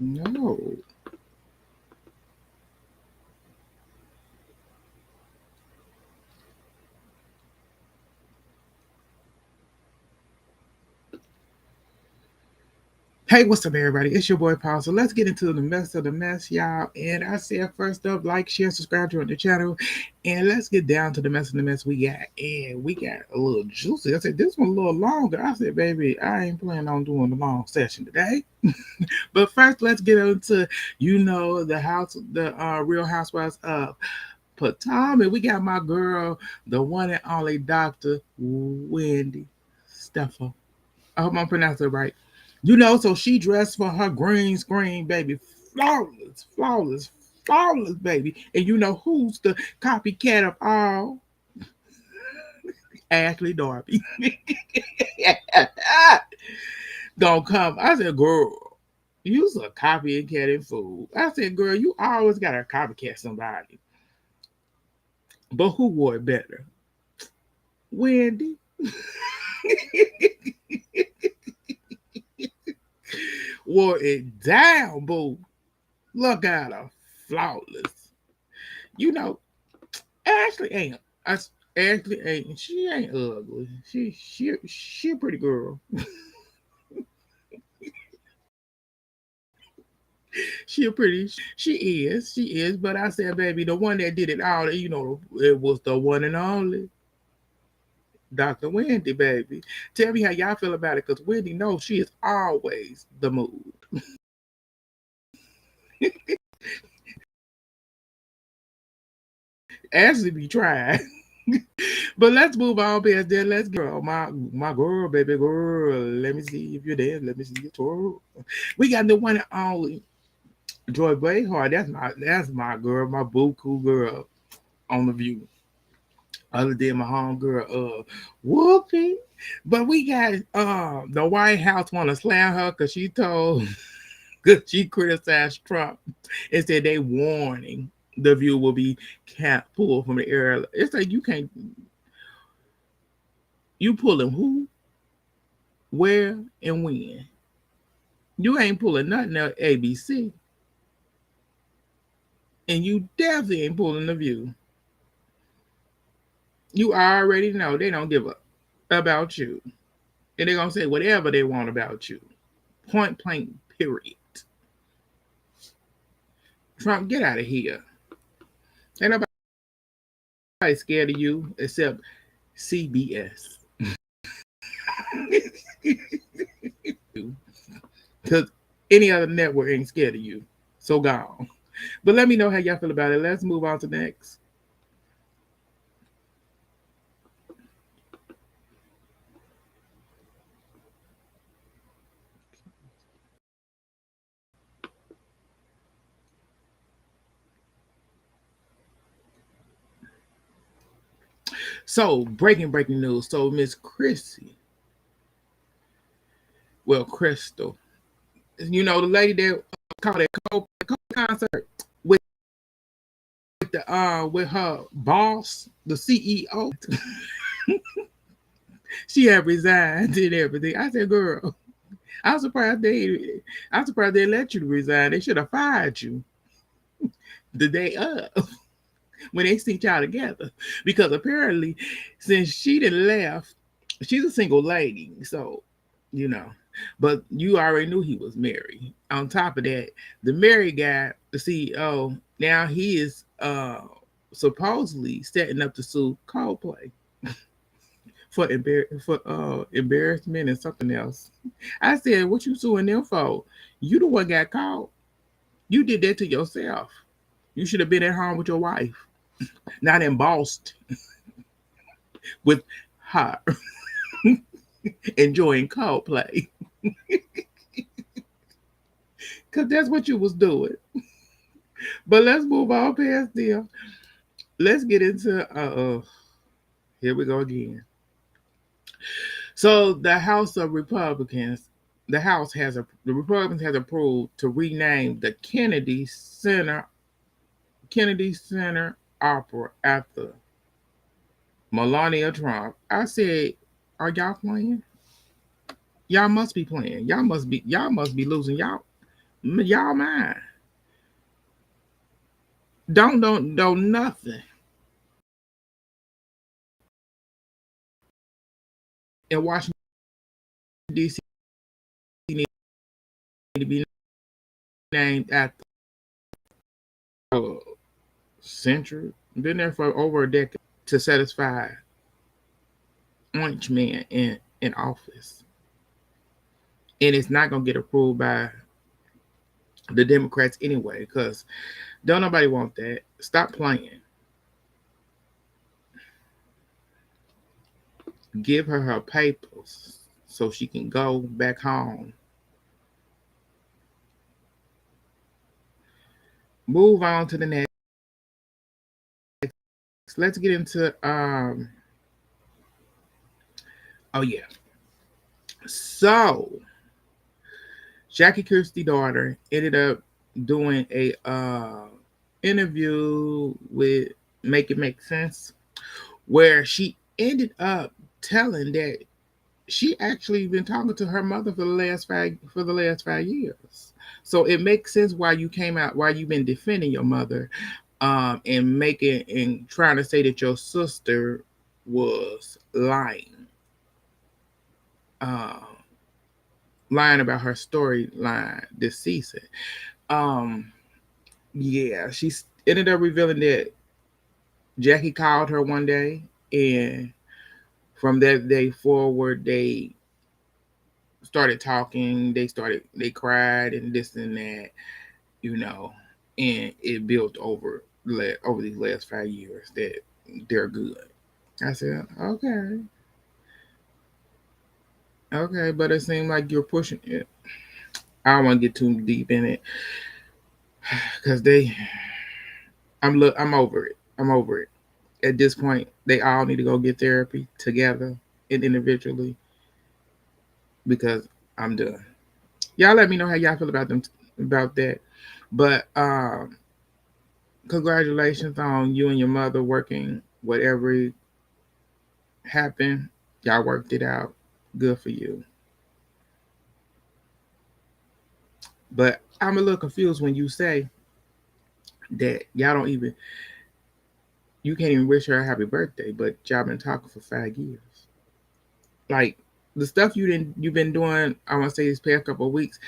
No. Hey, what's up, everybody? It's your boy Paul. So let's get into the mess of the mess, y'all. And I said, first up, like, share, subscribe to the channel, and let's get down to the mess of the mess we got. And we got a little juicy. I said this one a little longer. I said, baby, I ain't planning on doing the long session today. But first, let's get into the house, the Real Housewives of Potomac. We got my girl, the one and only Dr. Wendy Steffel. I hope I'm pronouncing it right. So she dressed for her green screen, baby. Flawless, flawless, flawless, baby. And you know who's the copycat of all? Ashley Darby. Don't come. I said, girl, you's a copycat fool. I said, girl, you always got to copycat somebody. But who wore it better? Wendy. Wore it down, boo. Look at her. Flawless. You know, Ashley ain't. Ashley ain't. She ain't ugly. She a pretty girl. She a pretty. She is. She is. But I said, baby, the one that did it all. It was the one and only Dr. Wendy, baby. Tell me how y'all feel about it, because Wendy knows she is always the mood. Ashley be trying. But let's move on past that. Let's go. My girl, baby girl. Let me see if you're there. Let me see your tour. We got the one and only Joy Behar. That's my girl, my boo-coo girl on the View. Other than my home girl, Whoopi. But we got the White House want to slam her because she told because she criticized Trump and said they warning the View will be pulled from the air. It's like you pulling who, where, and when. You ain't pulling nothing at ABC. And you definitely ain't pulling the View. You already know they don't give a about you. And they're gonna say whatever they want about you. Point blank, period. Trump, get out of here. Ain't nobody scared of you except CBS. Because any other network ain't scared of you. So gone. But let me know how y'all feel about it. Let's move on to next. So breaking news. So Miss Chrissy, well, Crystal, the lady that called that concert with with her boss, the CEO. She had resigned and everything. I said, girl, I'm surprised they let you resign. They should have fired you the day of when they seen y'all together. Because apparently, since she done left, she's a single lady. So, you know. But you already knew he was married. On top of that, the married guy, the CEO, now he is supposedly setting up to sue Coldplay for embarrassment and something else. I said, "What you suing them for? You the one got caught. You did that to yourself. You should have been at home with your wife, not embossed with her enjoying Coldplay, because that's what you was doing." But let's move on past them. Let's get into here we go again. So the Republicans has approved to rename the Kennedy Center Opera after Melania Trump. I said, are y'all playing? Y'all must be playing. Y'all must be losing. Y'all mind. Don't nothing in Washington D.C. need to be named after a century. Been there for over a decade to satisfy orange man in office, and it's not gonna get approved by the Democrats anyway. Because don't nobody want that. Stop playing. Give her her papers so she can go back home. Move on to the next. Let's get into oh yeah. So Jackie Christie's daughter ended up doing a interview with Make It Make Sense, where she ended up telling that she actually been talking to her mother for the last 5 years. So it makes sense why you came out, why you've been defending your mother, and making and trying to say that your sister was lying, uh, lying about her storyline this season. Um, yeah, she ended up revealing that Jackie called her one day, and from that day forward, they started talking. They cried and this and that, you know, and it built over these last 5 years that they're good. I said, okay, okay, but it seemed like you're pushing it. I don't want to get too deep in it because I'm over it. I'm over it. At this point, they all need to go get therapy together and individually because I'm done. Y'all let me know how y'all feel about that. But congratulations on you and your mother working whatever happened. Y'all worked it out. Good for you. But I'm a little confused when you say that you can't even wish her a happy birthday, but y'all been talking for 5 years. Like the stuff you've been doing, I want to say these past couple of weeks,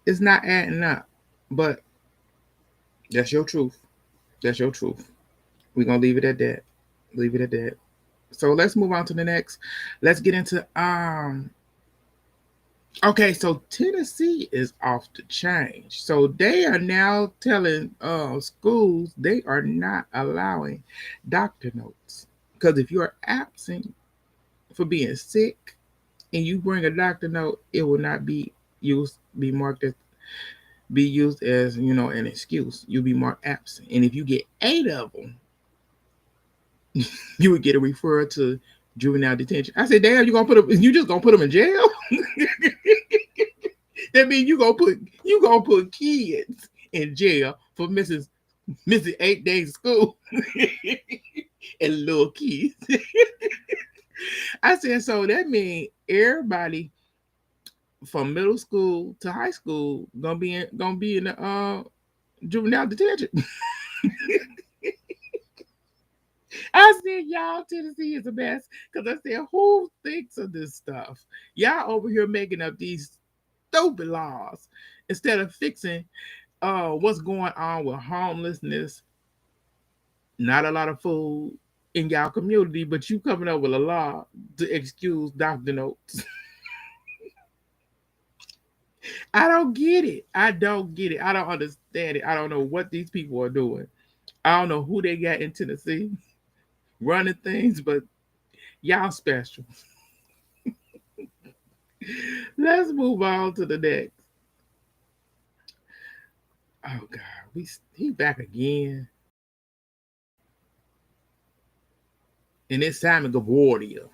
it's not adding up. But that's your truth. That's your truth. We're gonna leave it at that. Leave it at that. So let's move on to the next. Let's get into okay, so Tennessee is off the change. So they are now telling schools they are not allowing doctor notes. Because if you're absent for being sick and you bring a doctor note, it will not be marked as be used as an excuse. You'll be marked absent. And if you get 8 of them, you would get a referral to juvenile detention. I said, damn, you just gonna put them in jail? That means you gonna put kids in jail for missing 8 days of school and little kids. I said, so that means everybody from middle school to high school gonna be in the juvenile detention. I said, y'all, Tennessee is the best because I said, who thinks of this stuff? Y'all over here making up these stupid laws instead of fixing what's going on with homelessness, not a lot of food in y'all community, but you coming up with a law to excuse doctor notes. I don't get it. I don't get it. I don't understand it. I don't know what these people are doing. I don't know who they got in Tennessee running things, but y'all special. Let's move on to the next. Oh God, he back again, and it's Simon Gavordia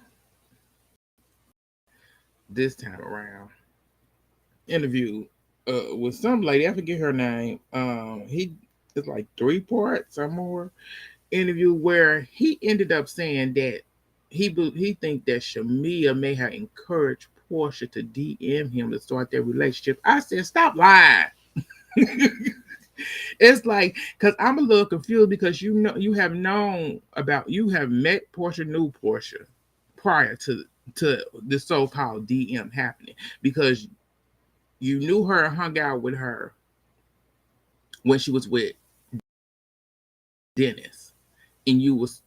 this time around. Interview with some lady. I forget her name. He it's like 3 parts or more interview where he ended up saying that he think that Shamia may have encouraged Portia to DM him to start their relationship. I said, stop lying. It's like because I'm a little confused because you have met Portia, knew Portia prior to the so-called DM happening because you knew her and hung out with her when she was with Dennis, and you was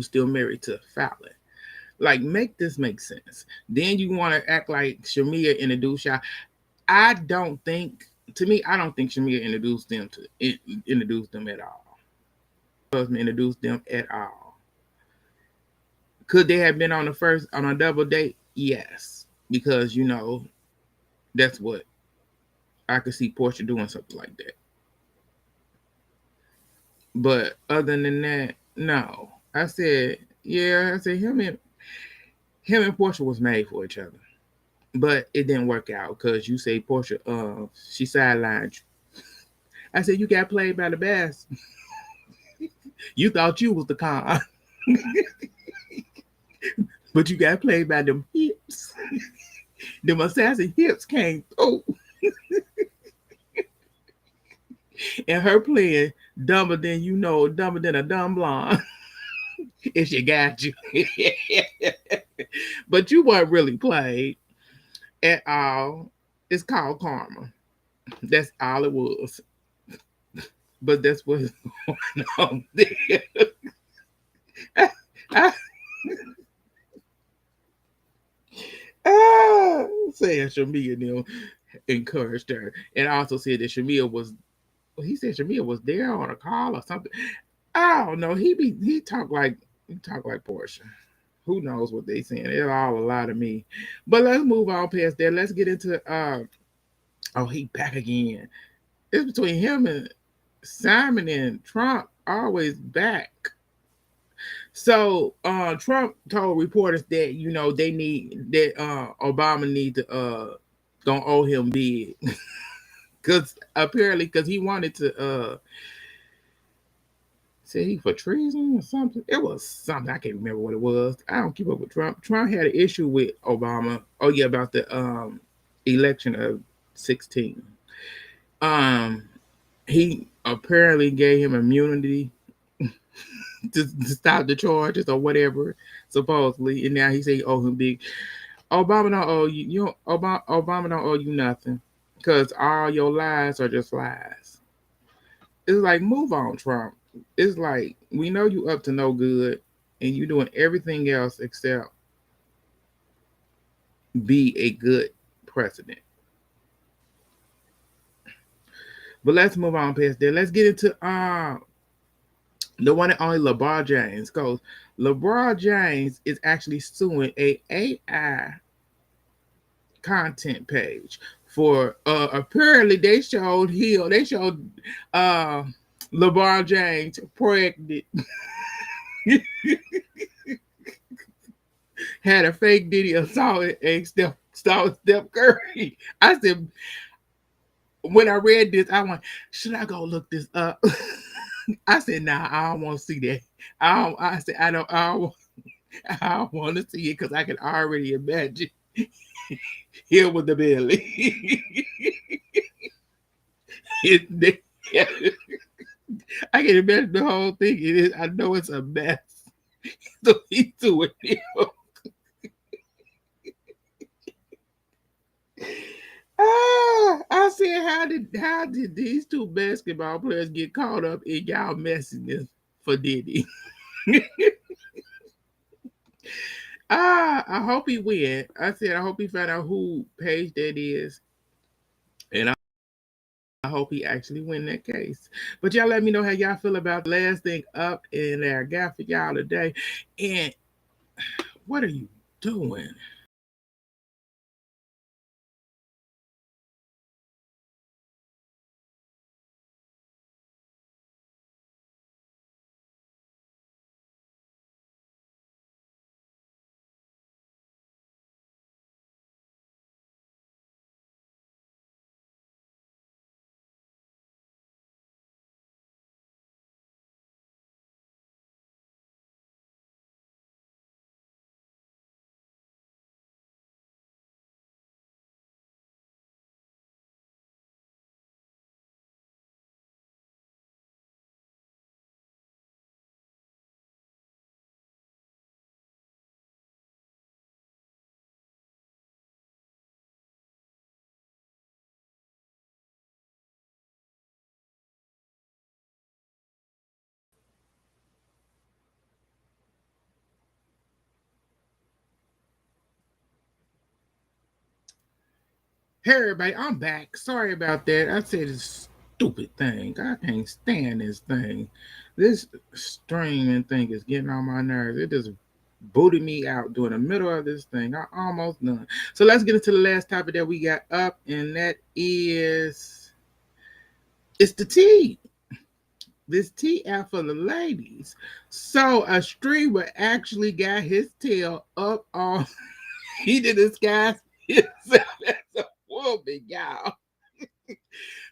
still married to Fallon. Like, make this make sense. Then you want to act like Shamia introduced y'all. I don't think. To me, I don't think Shamia introduced them at all. Husband introduced them at all. Could they have been on a double date? Yes, because that's what I could see Portia doing something like that. But other than that, no. I said, yeah. I said him and Portia was made for each other, but it didn't work out because you say Portia, she sidelined you. I said you got played by the best. You thought you was the con, but you got played by them hips. Them assassin hips came through, and her playing dumber than dumber than a dumb blonde. If she got you, but you weren't really played at all. It's called karma. That's all it was. But that's what's going on there. I, saying Shamia them encouraged her, and also said that Shamia was. Well, he said Shamia was there on a call or something. I don't know. He talk like Portia. Who knows what they saying? It's all a lie to me. But let's move on past that. Let's get into oh, he back again. It's between him and Simon and Trump always back. So Trump told reporters that they need that Obama need to don't owe him big because apparently because he wanted to say he for treason or something. It was something I can't remember what it was. I don't keep up with Trump. Trump had an issue with Obama. Oh yeah, about the election of 16. Um, he apparently gave him immunity to stop the charges or whatever, supposedly. And now he say he owe him big. Obama don't owe you. Obama don't owe you nothing because all your lies are just lies. It's like move on, Trump. It's like we know you up to no good, and you doing everything else except be a good president. But let's move on past that. Let's get into the one and only LeBron James. Because LeBron James is actually suing a AI content page for apparently they showed uh LeBron James pregnant. Had a fake Diddy assault and Steph Curry. I said when I read this, I went, should I go look this up? I said, nah, I don't want to see that. I said, I don't want to see it because I can already imagine here with the belly. I can imagine the whole thing. It is. I know it's a mess. So he's doing it. I said, how did these two basketball players get caught up in y'all messiness for Diddy? I hope he win. I said I hope he find out who page that is, and I hope he actually win that case. But y'all let me know how y'all feel about the last thing up in there. I got for y'all today. And what are you doing? Hey everybody, I'm back. Sorry about that. I said this stupid thing. I can't stand this thing. This streaming thing is getting on my nerves. It just booted me out during the middle of this thing. I almost done. So let's get into the last topic that we got up, and that is it's the tea. This tea out for the ladies. So a streamer actually got his tail up on he did disguise himself as a woman, y'all.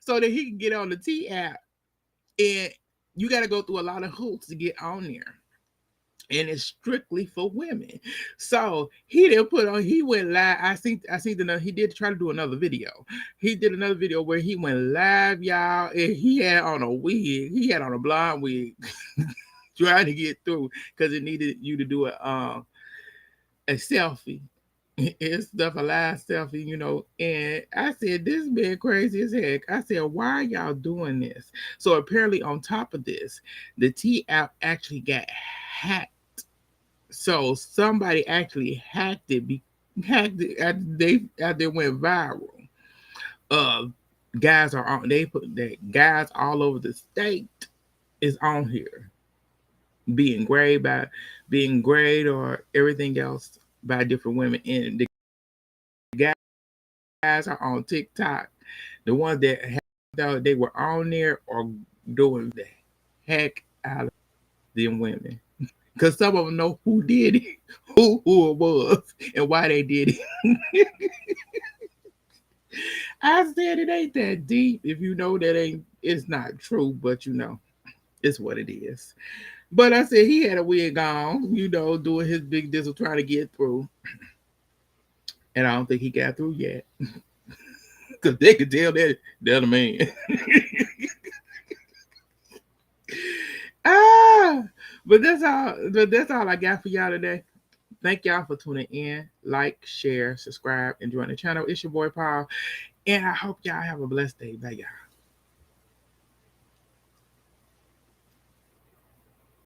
So that he can get on the T app. And you got to go through a lot of hoops to get on there. And it's strictly for women. So he didn't put on, he went live. I seen he did try to do another video. He did another video where he went live, y'all, and he had on a wig. He had on a blonde wig trying to get through because it needed you to do a selfie. It's stuff a live selfie, And I said, this man crazy as heck. I said, why are y'all doing this? So apparently, on top of this, the T app actually got hacked. So somebody actually hacked it after they went viral. Uh, guys are on. They put that guys all over the state is on here, being grayed or everything else by different women, and the guys are on TikTok. The ones that they were on there are doing the heck out of them women. Because some of them know who did it, who it was, and why they did it. I said it ain't that deep. If you know that it's not true, but it's what it is. But I said he had a wig on, doing his big dizzle trying to get through. And I don't think he got through yet. Because they could tell that they're the man. But that's all I got for y'all today. Thank y'all for tuning in. Like, share, subscribe, and join the channel. It's your boy Paul. And I hope y'all have a blessed day. Bye, y'all.